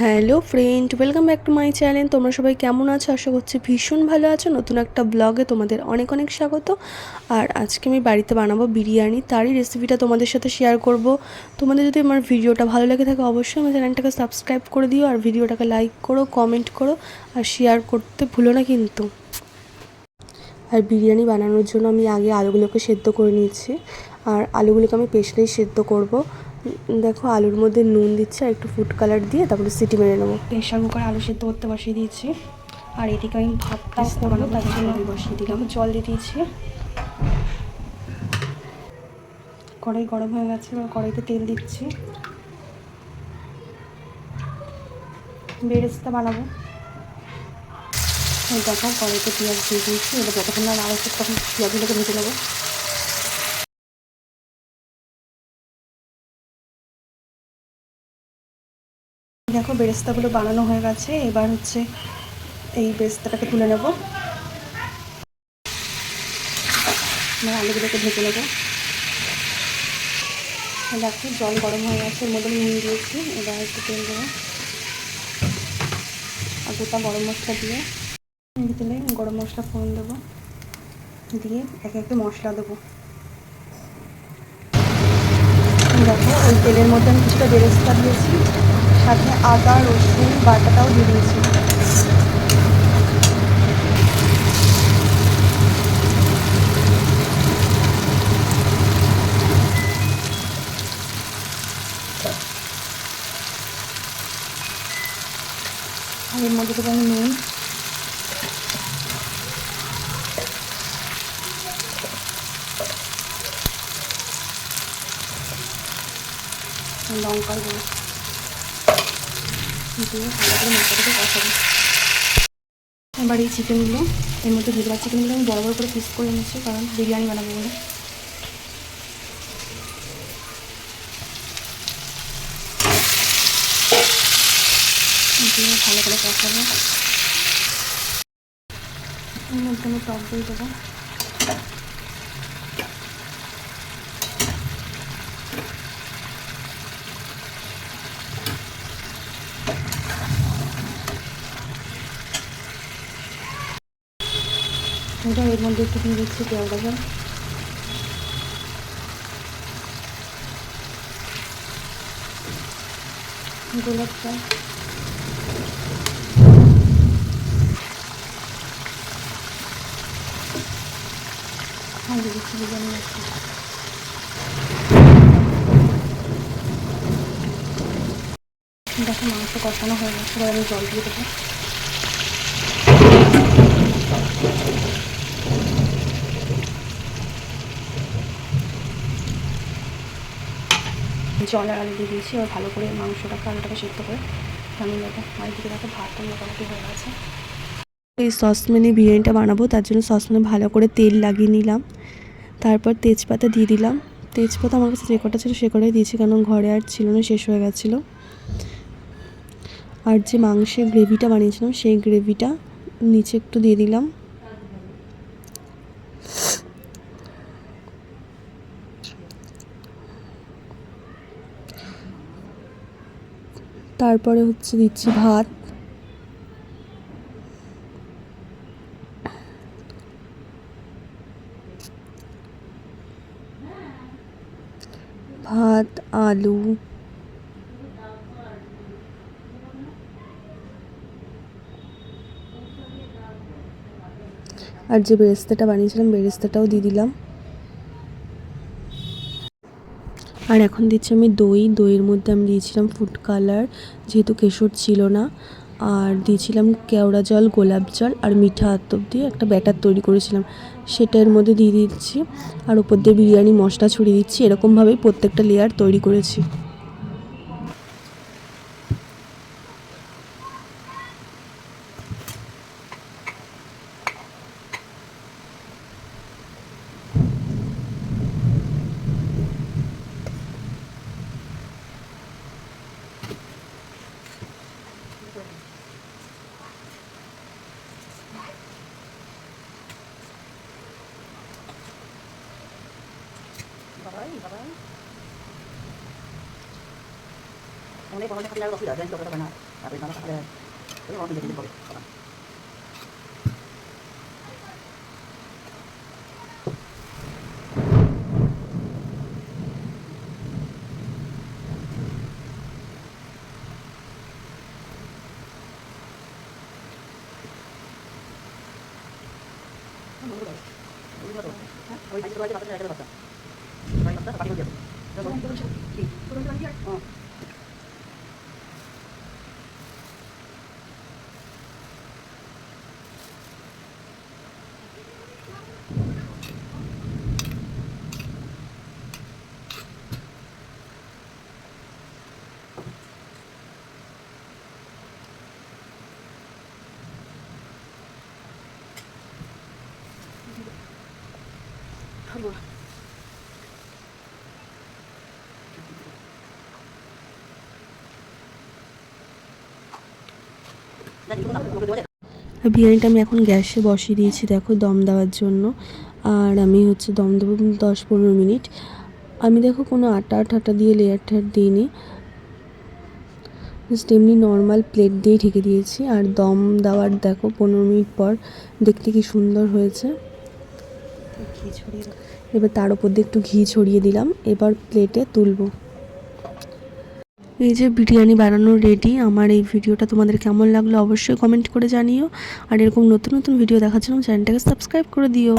Hello friend, welcome back to my channel. তোমরা সবাই কেমন আছো? আশা করছি ভীষণ ভালো আছো। নতুন একটা ব্লগে তোমাদের অনেক অনেক স্বাগত। আর আজকে আমি বাড়িতে বানাবো বিরিয়ানি, তারই রেসিপিটা তোমাদের সাথে শেয়ার করব। তোমাদের যদি আমার ভিডিওটা ভালো লেগে থাকে অবশ্যই আমার চ্যানেলটাকে সাবস্ক্রাইব করে দিও, আর ভিডিওটাকে লাইক করো, কমেন্ট করো, আর শেয়ার করতে ভুলো না কিন্তু। আর বিরিয়ানি বানানোর জন্য আমি আগে আলুগুলোকে সেদ্ধ করে নিয়েছি, আর আলুগুলোকে আমি প্রেসারেই সেদ্ধ করব। দেখো, আলুর মধ্যে নুন দিচ্ছি আর একটু ফুড কালার দিয়ে তারপরে সিটি মেরে নেবো। প্রেশার কুকারে আলু সেদ্ধ করতে বসিয়ে দিয়েছি, আর এদিকে আমি ভাতটাও করবো, তার জন্য বসিয়ে দিলাম। জল দিয়ে দিয়েছি, কড়াই গরম হয়ে গেছে। এবার কড়াইতে তেল দিচ্ছি, বেরেস্তা বানাবো। দেখো, কড়াইতে পেঁয়াজ দিয়ে দিয়েছি। এবার যতক্ষণ না নাড়াচ্ছি তখন পেঁয়াজগুলোকে ভেজে নেবো। দেখো, বেরেস্তাগুলো বানানো হয়ে গেছে। এবার হচ্ছে এই বেরেস্তাটাকে তুলে নেব, আলুগুলোকে ভেজে নেবো। দেখো, জল গরম হয়ে গেছে, এর মধ্যে নুন দিয়েছি। এবার একটু তেল দেবো আর গোটা গরম মশলা দিয়ে দিলে গরম মশলা ফোড়ন দেবো, দিয়ে একে একে মশলা দেবো। দেখো, ওই তেলের মধ্যে আমি কিছুটা বেরেস্তা দিয়েছি, সাথে আদা রসুন বাটাটাও দিয়ে দিয়েছি। আর এর মধ্যে দেবো আমি নুন, লঙ্কা দেবো, দিয়ে ভালো করে মশলাটাকে কষাবো। এবার এই চিকেনগুলো এর মধ্যে দিয়ে দেবো। চিকেনগুলো আমি বড় বড় করে পিস করে নিচ্ছি, কারণ বিরিয়ানি বানাবো বলে। দিয়ে ভালো করে কষাবো। এর মধ্যে আমি টক দই দেবো, এবার এর মধ্যে একটু দিয়ে দিচ্ছি কেওড়া জল, গোলাপ জল, আর দিয়ে দিচ্ছি বিরিয়ানি মশলা। দেখো, মাংস কষানো হয়ে গেছে। এবার আমি জল দিয়ে দেবো। জল আর আলু দিয়ে দিয়েছি। এবার ভালো করে মাংসটাকে আলুটাকে সেদ্ধ করে নামিয়ে নেবো। আর এদিকে দেখো, ভাতটা মোটামুটি হয়ে গেছে। এই সসপ্যানে বিরিয়ানিটা বানাবো, তার জন্য সসপ্যানে ভালো করে তেল লাগিয়ে নিলাম। তারপর তেজপাতা দিয়ে দিলাম। তেজপাতা আমার কাছে যে কটা ছিল সে কটাই দিয়েছি, কারণ ঘরে আর ছিল না, শেষ হয়ে গেছিলো। আর যে মাংসের গ্রেভিটা বানিয়েছিলাম সেই গ্রেভিটা নিচে একটু দিয়ে দিলাম। তারপরে হচ্ছে দিচ্ছি ভাত, ভাত, আলু, আর যে বেরেস্তাটা বানিয়েছিলাম বেরেস্তাটাও দিয়ে দিলাম। আর এখন দিচ্ছি আমি দইয়ের মধ্যে আমি দিয়েছিলাম ফুড কালার, যেহেতু কেশর ছিল না। আর দিয়েছিলাম কেওড়া জল, গোলাপ জল আর মিঠা আতপ দিয়ে একটা ব্যাটার তৈরি করেছিলাম, সেটা এর মধ্যে দিয়ে দিচ্ছি। আর ওপর দিয়ে বিরিয়ানি মশলা ছড়িয়ে দিচ্ছি। এরকমভাবেই প্রত্যেকটা লেয়ার তৈরি করেছি। Hôm nay có cái khăn lau có thử ở đây, có cái nào বিরিয়ানিটা আমি এখন গ্যাসে বসিয়ে দিয়েছি দেখো দম দেওয়ার জন্য। আর আমি হচ্ছে দম দেবো 10-15 মিনিট। আমি দেখো কোনো আটা ঠাটা দিয়ে লেয়ার ঠেয়ার দিইনি, জাস্ট এমনি নর্মাল প্লেট দিয়ে ঢেকে দিয়েছি। আর দম দেওয়ার দেখো 15 মিনিট পর দেখতে কি সুন্দর হয়েছে। এবার তার উপর দিয়ে একটু ঘি ছড়িয়ে দিলাম, এবার প্লেটে তুলবো। এই যে বিরিয়ানি বানানো রেডি। আমার এই ভিডিওটা তোমাদের কেমন লাগলো অবশ্যই কমেন্ট করে জানিও। আর এরকম নতুন নতুন ভিডিও দেখার জন্য চ্যানেলটাকে সাবস্ক্রাইব করে দিও।